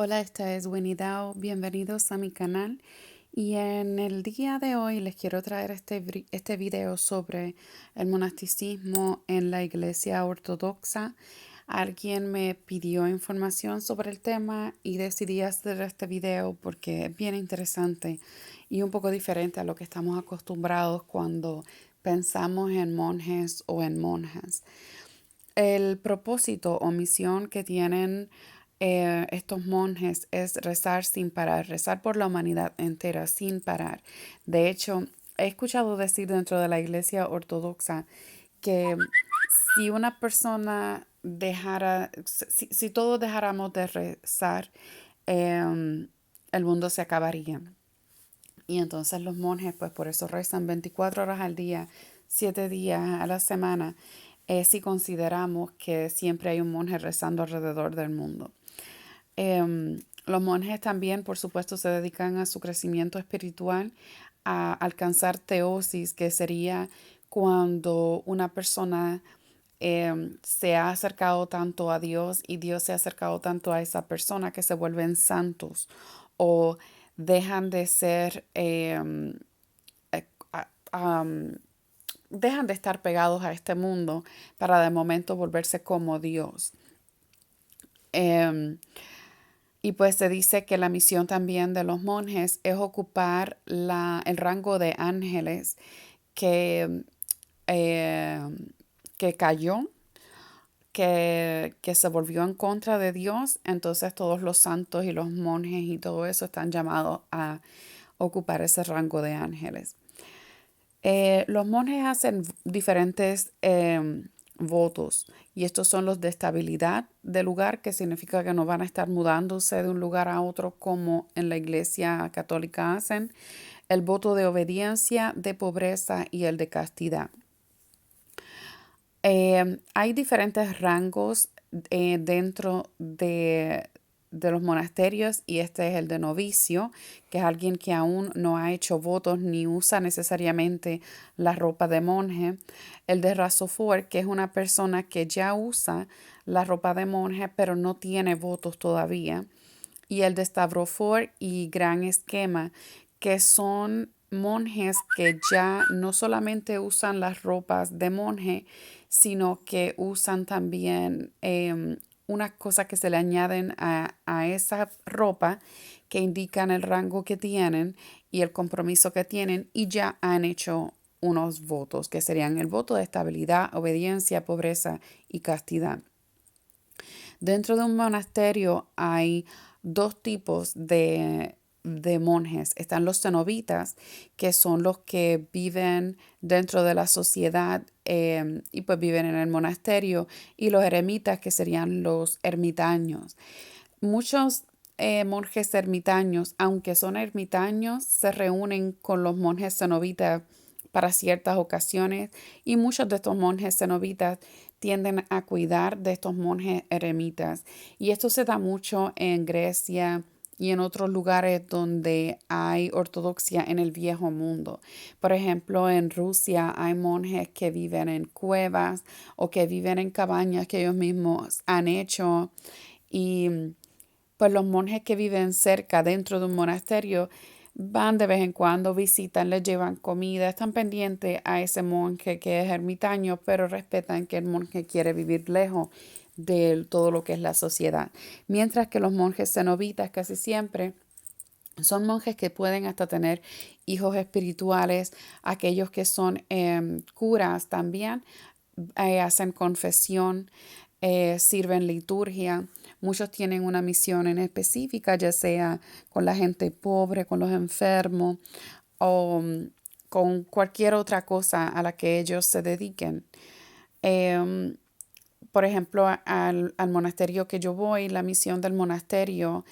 Hola, esta es Winnie Dao. Bienvenidos a mi canal. Y en el día de hoy les quiero traer este video sobre el monasticismo en la Iglesia Ortodoxa. Alguien me pidió información sobre el tema y decidí hacer este video porque es bien interesante y un poco diferente a lo que estamos acostumbrados cuando pensamos en monjes o en monjas. El propósito o misión que tienen estos monjes es rezar sin parar, rezar por la humanidad entera sin parar. De hecho, he escuchado decir dentro de la Iglesia Ortodoxa que si una persona dejara, si todos dejáramos de rezar, el mundo se acabaría. Y entonces los monjes, pues por eso rezan 24 horas al día, 7 días a la semana, si consideramos que siempre hay un monje rezando alrededor del mundo. Los monjes también, por supuesto, se dedican a su crecimiento espiritual, a alcanzar teosis, que sería cuando una persona se ha acercado tanto a Dios y Dios se ha acercado tanto a esa persona que se vuelven santos o dejan de ser, eh, a- am, dejan de estar pegados a este mundo para de momento volverse como Dios. Em, y pues se dice que la misión también de los monjes es ocupar el rango de ángeles que, eh, que cayó, que se volvió en contra de Dios. Entonces todos los santos y los monjes y todo eso están llamados a ocupar ese rango de ángeles. Los monjes hacen diferentes votos y estos son los de estabilidad del lugar, que significa que no van a estar mudándose de un lugar a otro como en la iglesia católica hacen, el voto de obediencia, de pobreza y el de castidad. Hay diferentes rangos dentro de los monasterios y este es el de novicio, que es alguien que aún no ha hecho votos ni usa necesariamente la ropa de monje. El de rasofor, que es una persona que ya usa la ropa de monje pero no tiene votos todavía. Y el de stavrofor y gran esquema, que son monjes que ya no solamente usan las ropas de monje, sino que usan también unas cosas que se le añaden a esa ropa que indican el rango que tienen y el compromiso que tienen y ya han hecho unos votos, que serían el voto de estabilidad, obediencia, pobreza y castidad. Dentro de un monasterio hay dos tipos de monjes. Están los cenobitas, que son los que viven dentro de la sociedad y pues viven en el monasterio, y los eremitas, que serían los ermitaños. Muchos monjes ermitaños, aunque son ermitaños, se reúnen con los monjes cenobitas para ciertas ocasiones y muchos de estos monjes cenobitas tienden a cuidar de estos monjes eremitas. Y esto se da mucho en Grecia y en otros lugares donde hay ortodoxia en el viejo mundo. Por ejemplo, en Rusia hay monjes que viven en cuevas o que viven en cabañas que ellos mismos han hecho y pues los monjes que viven cerca dentro de un monasterio van de vez en cuando, visitan, les llevan comida, están pendientes a ese monje que es ermitaño, pero respetan que el monje quiere vivir lejos de todo lo que es la sociedad. Mientras que los monjes cenobitas casi siempre son monjes que pueden hasta tener hijos espirituales, aquellos que son curas también, hacen confesión, sirven liturgia. Muchos tienen una misión en específica, ya sea con la gente pobre, con los enfermos o con cualquier otra cosa a la que ellos se dediquen. Em, por ejemplo, al monasterio que yo voy, la misión del monasterio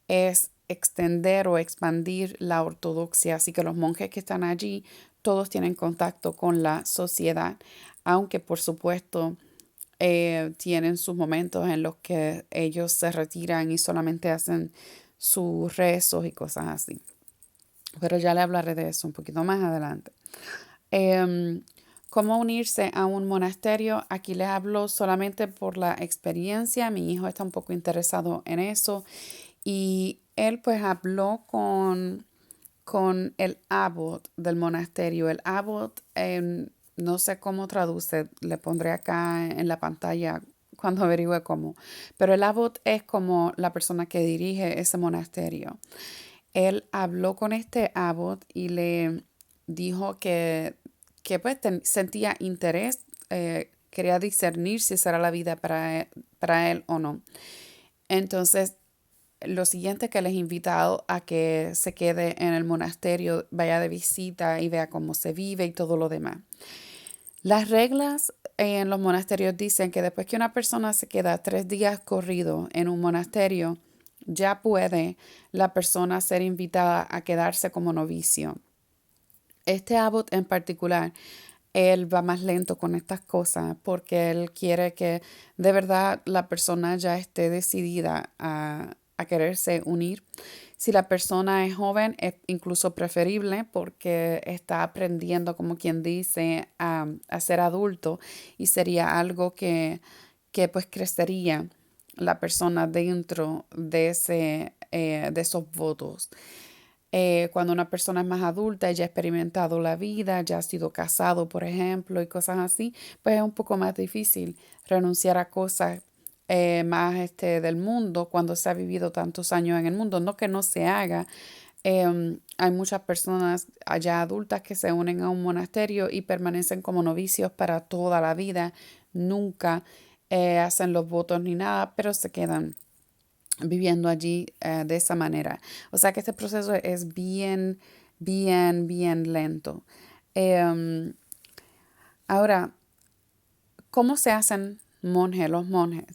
es extender o expandir la ortodoxia, así que los monjes que están allí, todos tienen contacto con la sociedad, aunque por supuesto tienen sus momentos en los que ellos se retiran y solamente hacen sus rezos y cosas así. Pero ya le hablaré de eso un poquito más adelante. Em, ¿Cómo unirse a un monasterio? Aquí les hablo solamente por la experiencia. Mi hijo está un poco interesado en eso Y él pues habló con el abbot del monasterio. El abbot, no sé cómo traduce, le pondré acá en la pantalla cuando averigüe cómo. Pero el abbot es como la persona que dirige ese monasterio. Él habló con este abbot y le dijo que pues sentía interés, quería discernir si esa era la vida para él o no. Entonces, lo siguiente que les he invitado a que se quede en el monasterio, vaya de visita y vea cómo se vive y todo lo demás. Las reglas en los monasterios dicen que después que una persona se queda 3 días corrido en un monasterio, ya puede la persona ser invitada a quedarse como novicio. Este abbot en particular, él va más lento con estas cosas porque él quiere que de verdad la persona ya esté decidida a quererse unir. Si la persona es joven, es incluso preferible porque está aprendiendo, como quien dice, a ser adulto y sería algo que pues crecería la persona dentro de esos votos. Cuando una persona es más adulta y ya ha experimentado la vida, ya ha sido casado, por ejemplo, y cosas así, pues es un poco más difícil renunciar a cosas más del mundo cuando se ha vivido tantos años en el mundo. No que no se haga. Hay muchas personas allá adultas que se unen a un monasterio y permanecen como novicios para toda la vida. Nunca hacen los votos ni nada, pero se quedan viviendo allí de esa manera. O sea que este proceso es bien, bien, bien lento. Em, Ahora, ¿cómo se hacen los monjes?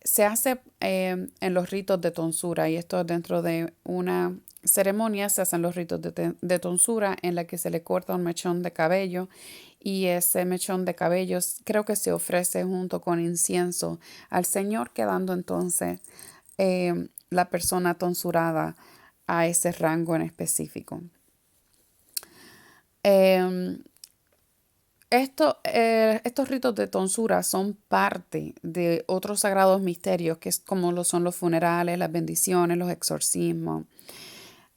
Se hace en los ritos de tonsura y esto dentro de una ceremonia se hacen los ritos de tonsura en la que se le corta un mechón de cabello y ese mechón de cabello creo que se ofrece junto con incienso al Señor, quedando entonces la persona tonsurada a ese rango en específico. Em, estos ritos de tonsura son parte de otros sagrados misterios, que es como lo son los funerales, las bendiciones, los exorcismos.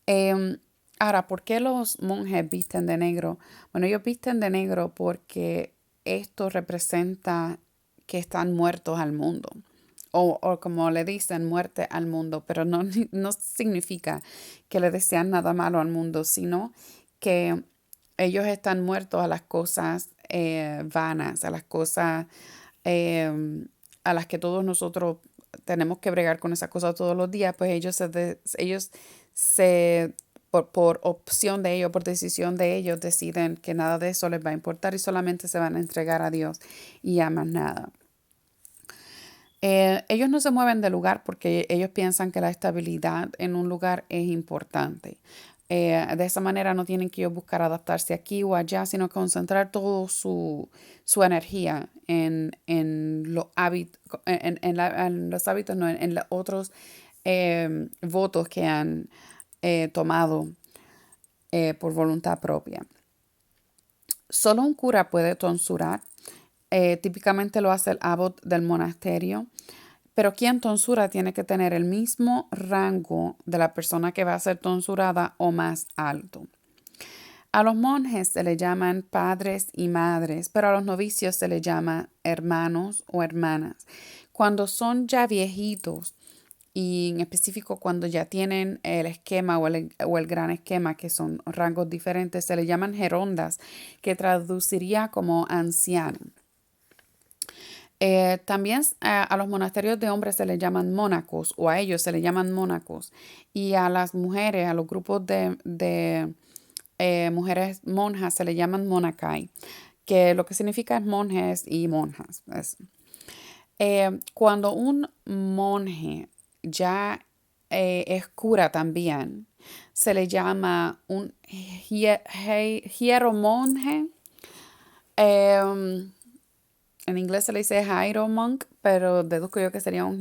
Em, Ahora, ¿por qué los monjes visten de negro? Bueno, ellos visten de negro porque esto representa que están muertos al mundo. O como le dicen, muerte al mundo, pero no, no significa que le desean nada malo al mundo, sino que ellos están muertos a las cosas vanas, a las cosas a las que todos nosotros tenemos que bregar con esas cosas todos los días, pues ellos se, por opción de ellos, por decisión de ellos, deciden que nada de eso les va a importar y solamente se van a entregar a Dios y a más nada. Ellos no se mueven de lugar porque ellos piensan que la estabilidad en un lugar es importante. De esa manera no tienen que ellos buscar adaptarse aquí o allá, sino concentrar toda su energía en los hábitos, en los hábitos, no, en los otros votos que han tomado por voluntad propia. Solo un cura puede tonsurar. Típicamente lo hace el abbot del monasterio, pero quien tonsura tiene que tener el mismo rango de la persona que va a ser tonsurada o más alto. A los monjes se le llaman padres y madres, pero a los novicios se les llama hermanos o hermanas. Cuando son ya viejitos, y en específico cuando ya tienen el esquema o el gran esquema, que son rangos diferentes, se le llaman gerondas, que traduciría como anciano. También a los monasterios de hombres se les llaman mónacos o a ellos se les llaman mónacos y a las mujeres, a los grupos de mujeres monjas se les llaman monacai, que lo que significa es monjes y monjas. Cuando un monje ya es cura también, se le llama un hieromonje. Em, en inglés se le dice hieromonk, pero deduzco yo que sería un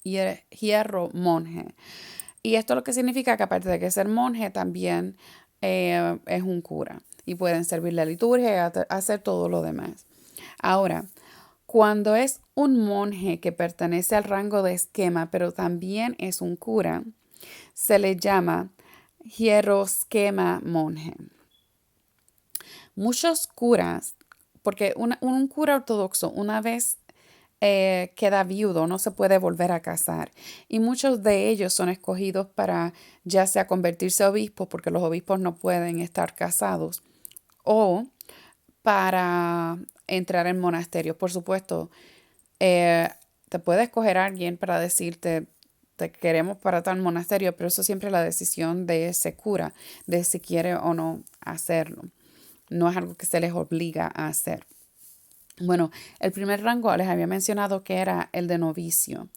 hieromonje. Y esto lo que significa que aparte de que ser monje, también es un cura. Y pueden servir la liturgia y hacer todo lo demás. Ahora, cuando es un monje que pertenece al rango de esquema, pero también es un cura, se le llama hierosquema monje. Muchos curas, porque un cura ortodoxo una vez queda viudo, no se puede volver a casar. Y muchos de ellos son escogidos para ya sea convertirse a obispos, porque los obispos no pueden estar casados, o para entrar en monasterios. Por supuesto, te puede escoger a alguien para decirte, te queremos para tal monasterio, pero eso siempre es la decisión de ese cura, de si quiere o no hacerlo. No es algo que se les obliga a hacer. Bueno, el primer rango les había mencionado que era el de novicio.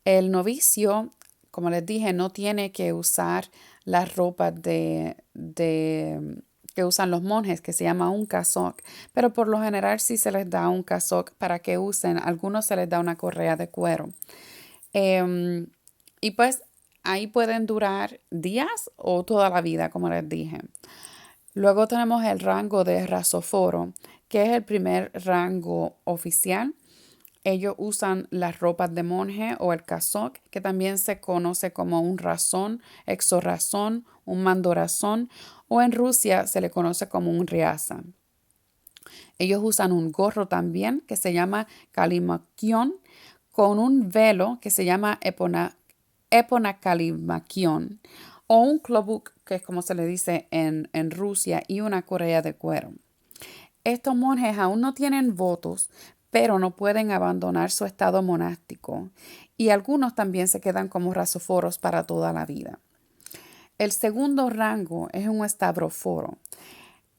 El novicio, como les dije, no tiene que usar las ropas que usan los monjes, que se llama un cassock, pero por lo general sí se les da un cassock para que usen. A algunos se les da una correa de cuero. Em, y pues ahí pueden durar días o toda la vida, como les dije. Luego tenemos el rango de rasoforo, que es el primer rango oficial. Ellos usan las ropas de monje o el cassock, que también se conoce como un razón, exorrazón, un mandorazón, o en Rusia se le conoce como un riasa. Ellos usan un gorro también que se llama kalimakion, con un velo que se llama eponakalimakion, o un klobuk, que es como se le dice en Rusia, y una correa de cuero. Estos monjes aún no tienen votos, pero no pueden abandonar su estado monástico, y algunos también se quedan como rasoforos para toda la vida. El segundo rango es un estavroforo,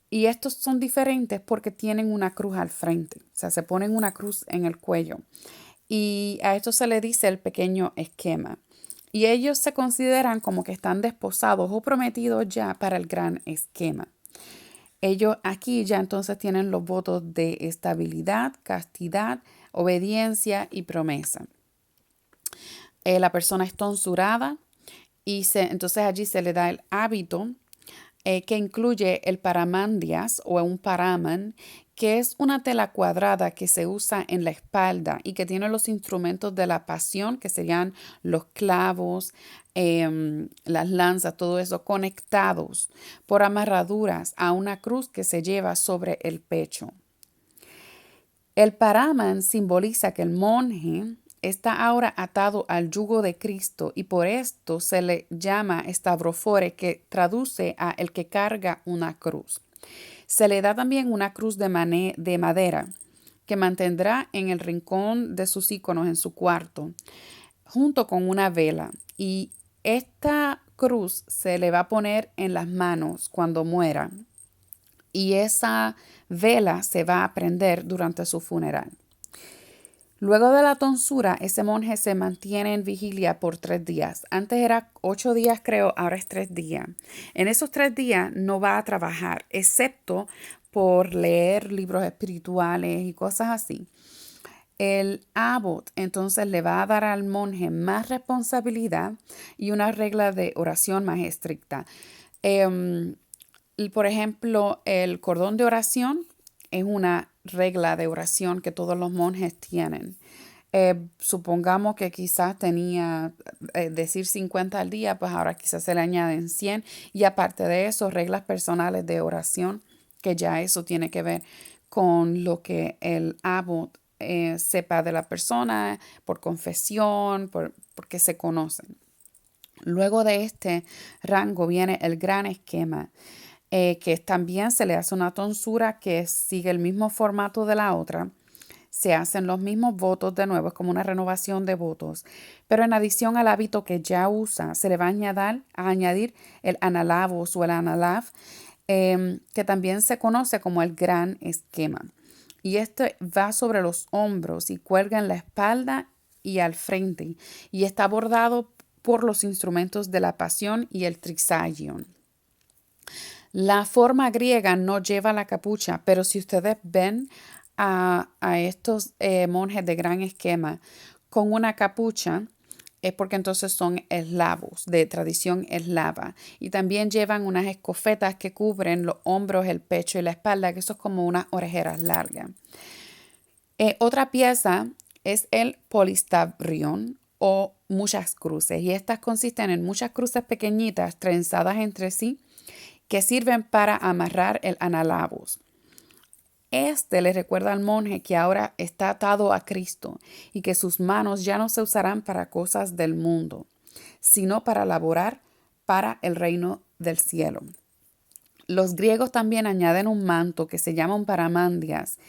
y estos son diferentes porque tienen una cruz al frente, o sea, se ponen una cruz en el cuello, y a esto se le dice el pequeño esquema. Y ellos se consideran como que están desposados o prometidos ya para el gran esquema. Ellos aquí ya entonces tienen los votos de estabilidad, castidad, obediencia y promesa. La persona es tonsurada y entonces allí se le da el hábito que incluye el paramandias o un paraman, que es una tela cuadrada que se usa en la espalda y que tiene los instrumentos de la pasión, que serían los clavos, las lanzas, todo eso conectados por amarraduras a una cruz que se lleva sobre el pecho. El paraman simboliza que el monje está ahora atado al yugo de Cristo y por esto se le llama estavrofore, que traduce a el que carga una cruz. Se le da también una cruz de madera que mantendrá en el rincón de sus iconos en su cuarto, junto con una vela. Y esta cruz se le va a poner en las manos cuando muera. Y esa vela se va a prender durante su funeral. Luego de la tonsura, ese monje se mantiene en vigilia por 3 días. Antes era 8 días, creo, ahora es 3 días. En esos 3 días no va a trabajar, excepto por leer libros espirituales y cosas así. El abbot entonces le va a dar al monje más responsabilidad y una regla de oración más estricta. Por ejemplo, el cordón de oración es una regla de oración que todos los monjes tienen. Supongamos que quizás tenía decir 50 al día, pues ahora quizás se le añaden 100. Y aparte de eso, reglas personales de oración, que ya eso tiene que ver con lo que el abbot sepa de la persona, por confesión, porque se conocen. Luego de este rango viene el gran esquema, que también se le hace una tonsura que sigue el mismo formato de la otra. Se hacen los mismos votos de nuevo, es como una renovación de votos, pero en adición al hábito que ya usa, se le va a añadir el analavos o el analav, que también se conoce como el gran esquema. Y este va sobre los hombros y cuelga en la espalda y al frente, y está bordado por los instrumentos de la pasión y el trisagion. La forma griega no lleva la capucha, pero si ustedes ven a estos monjes de gran esquema con una capucha, es porque entonces son eslavos, de tradición eslava. Y también llevan unas escofetas que cubren los hombros, el pecho y la espalda, que eso es como unas orejeras largas. Otra pieza es el polistabrión o muchas cruces y estas consisten en muchas cruces pequeñitas trenzadas entre sí que sirven para amarrar el analabus. Este le recuerda al monje que ahora está atado a Cristo y que sus manos ya no se usarán para cosas del mundo, sino para laborar para el reino del cielo. Los griegos también añaden un manto que se llama un paramandias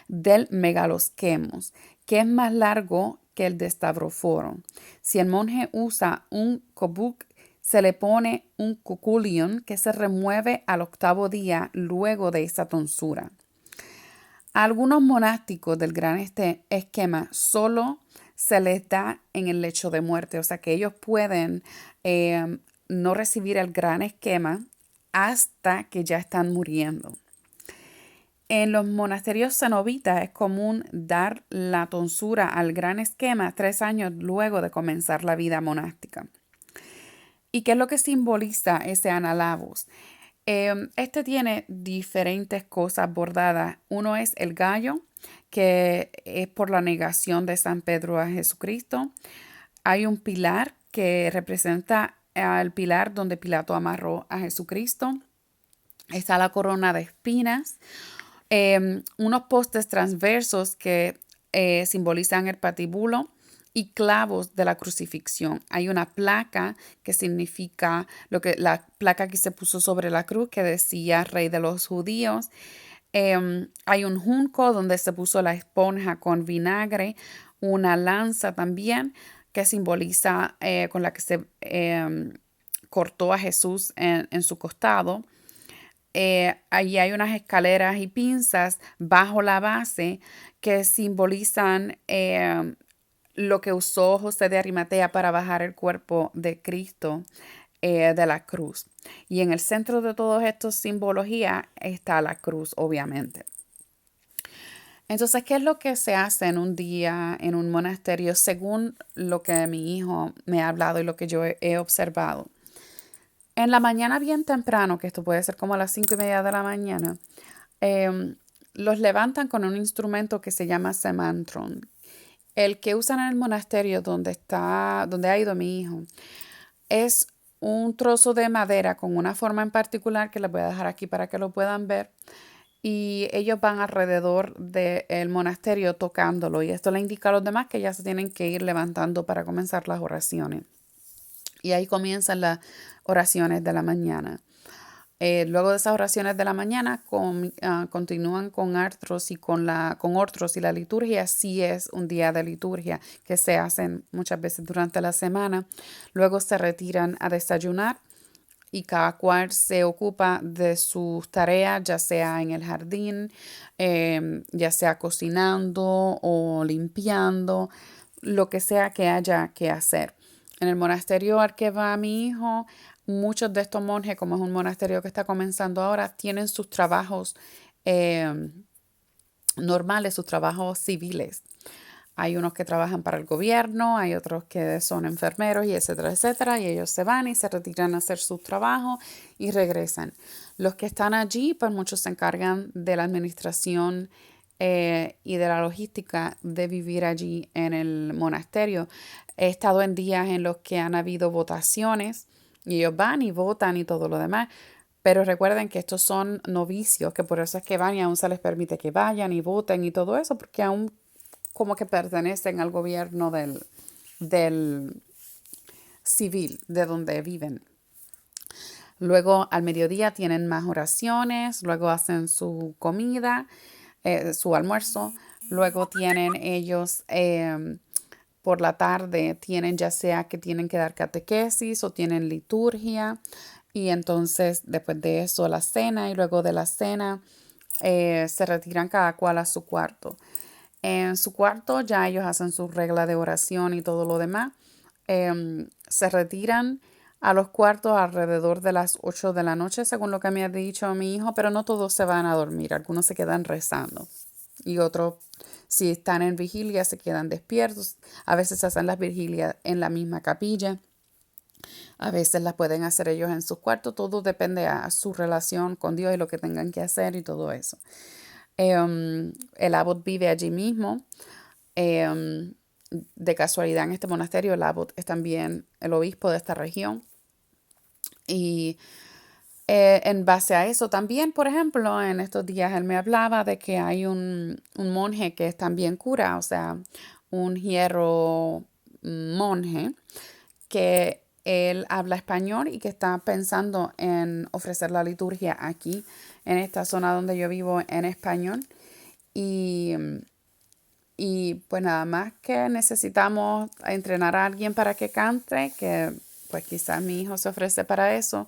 del megaloskemos, que es más largo que el de Stavróforo. Si el monje usa un kobuk, se le pone un cuculion que se remueve al octavo día luego de esa tonsura. A algunos monásticos del gran esquema solo se les da en el lecho de muerte, o sea que ellos pueden no recibir el gran esquema hasta que ya están muriendo. En los monasterios cenobitas es común dar la tonsura al gran esquema 3 años luego de comenzar la vida monástica. ¿Y qué es lo que simboliza ese analabos? Este tiene diferentes cosas bordadas. Uno es el gallo, que es por la negación de San Pedro a Jesucristo. Hay un pilar que representa al pilar donde Pilato amarró a Jesucristo. Está la corona de espinas. Unos postes transversos que simbolizan el patíbulo y clavos de la crucifixión. Hay una placa que significa la placa que se puso sobre la cruz que decía Rey de los Judíos. Hay un junco donde se puso la esponja con vinagre, una lanza también que simboliza con la que se cortó a Jesús en su costado. Allí hay unas escaleras y pinzas bajo la base que simbolizan lo que usó José de Arimatea para bajar el cuerpo de Cristo de la cruz. Y en el centro de todos estos simbologías está la cruz, obviamente. Entonces, ¿qué es lo que se hace en un día en un monasterio según lo que mi hijo me ha hablado y lo que yo he observado? En la mañana bien temprano, que esto puede ser como a las 5:30 de la mañana, los levantan con un instrumento que se llama semantron. El que usan en el monasterio donde ha ido mi hijo, es un trozo de madera con una forma en particular que les voy a dejar aquí para que lo puedan ver. Y ellos van alrededor del monasterio tocándolo. Y esto le indica a los demás que ya se tienen que ir levantando para comenzar las oraciones. Y ahí comienzan las oraciones de la mañana. Luego de esas oraciones de la mañana continúan con otros y con otros y la liturgia sí es un día de liturgia que se hacen muchas veces durante la semana. Luego se retiran a desayunar y cada cual se ocupa de sus tareas, ya sea en el jardín, ya sea cocinando o limpiando, lo que sea que haya que hacer. En el monasterio al que va mi hijo, muchos de estos monjes, como es un monasterio que está comenzando ahora, tienen sus trabajos normales, sus trabajos civiles. Hay unos que trabajan para el gobierno, hay otros que son enfermeros y etcétera, etcétera, y ellos se van y se retiran a hacer su trabajo y regresan. Los que están allí, pues muchos se encargan de la administración y de la logística de vivir allí en el monasterio. He estado en días en los que han habido votaciones y ellos van y votan y todo lo demás. Pero recuerden que estos son novicios, que por eso es que van y aún se les permite que vayan y voten y todo eso, porque aún como que pertenecen al gobierno del civil, de donde viven. Luego al mediodía tienen más oraciones, luego hacen su comida, su almuerzo, luego tienen ellos por la tarde, tienen ya sea que tienen que dar catequesis o tienen liturgia y entonces después de eso la cena y luego de la cena se retiran cada cual a su cuarto. En su cuarto ya ellos hacen su regla de oración y todo lo demás. Se retiran a los cuartos alrededor de las 8 de la noche, según lo que me ha dicho mi hijo, pero no todos se van a dormir, algunos se quedan rezando y otros, si están en vigilia, se quedan despiertos. A veces hacen las vigilias en la misma capilla, a veces las pueden hacer ellos en sus cuartos, todo depende a su relación con Dios y lo que tengan que hacer y todo eso. El abbot vive allí mismo. de casualidad en este monasterio el abbot es también el obispo de esta región. Y en base a eso también, por ejemplo, en estos días él me hablaba de que hay un monje que es también cura, o sea, un hierro monje, que él habla español y que está pensando en ofrecer la liturgia aquí, en esta zona donde yo vivo, en español. Y, y pues nada más que necesitamos entrenar a alguien para que cante, que pues quizás mi hijo se ofrece para eso,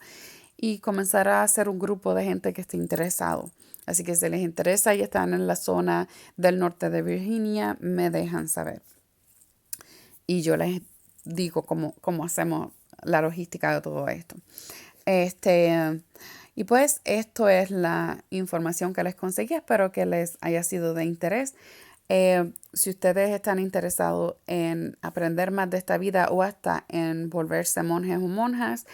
y comenzar a hacer un grupo de gente que esté interesado. Así que si les interesa y están en la zona del norte de Virginia, me dejan saber. Y yo les digo cómo hacemos la logística de todo esto. Y pues esto es la información que les conseguí. Espero que les haya sido de interés. Si ustedes están interesados en aprender más de esta vida o hasta en volverse monjes o monjas,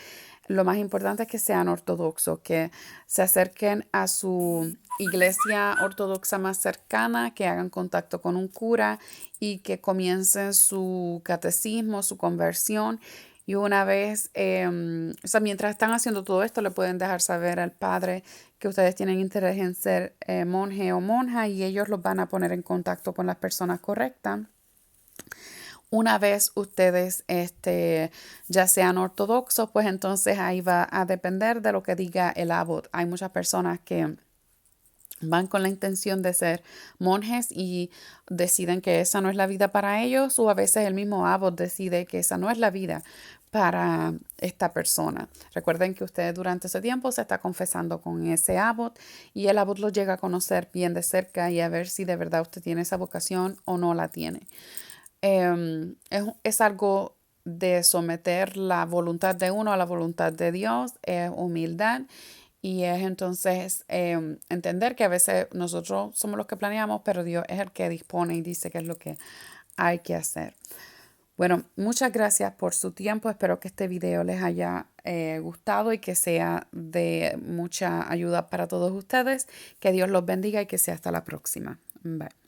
lo más importante es que sean ortodoxos, que se acerquen a su iglesia ortodoxa más cercana, que hagan contacto con un cura y que comiencen su catecismo, su conversión. Y una vez, o sea, mientras están haciendo todo esto, le pueden dejar saber al padre que ustedes tienen interés en ser monje o monja y ellos los van a poner en contacto con las personas correctas. Una vez ustedes ya sean ortodoxos, pues entonces ahí va a depender de lo que diga el abbot. Hay muchas personas que van con la intención de ser monjes y deciden que esa no es la vida para ellos, o a veces el mismo abbot decide que esa no es la vida para esta persona. Recuerden que usted durante ese tiempo se está confesando con ese abbot y el abbot lo llega a conocer bien de cerca y a ver si de verdad usted tiene esa vocación o no la tiene. Es algo de someter la voluntad de uno a la voluntad de Dios, es humildad y es entonces entender que a veces nosotros somos los que planeamos, pero Dios es el que dispone y dice qué es lo que hay que hacer. Bueno, muchas gracias por su tiempo. Espero que este video les haya gustado y que sea de mucha ayuda para todos ustedes. Que Dios los bendiga y que sea hasta la próxima. Bye.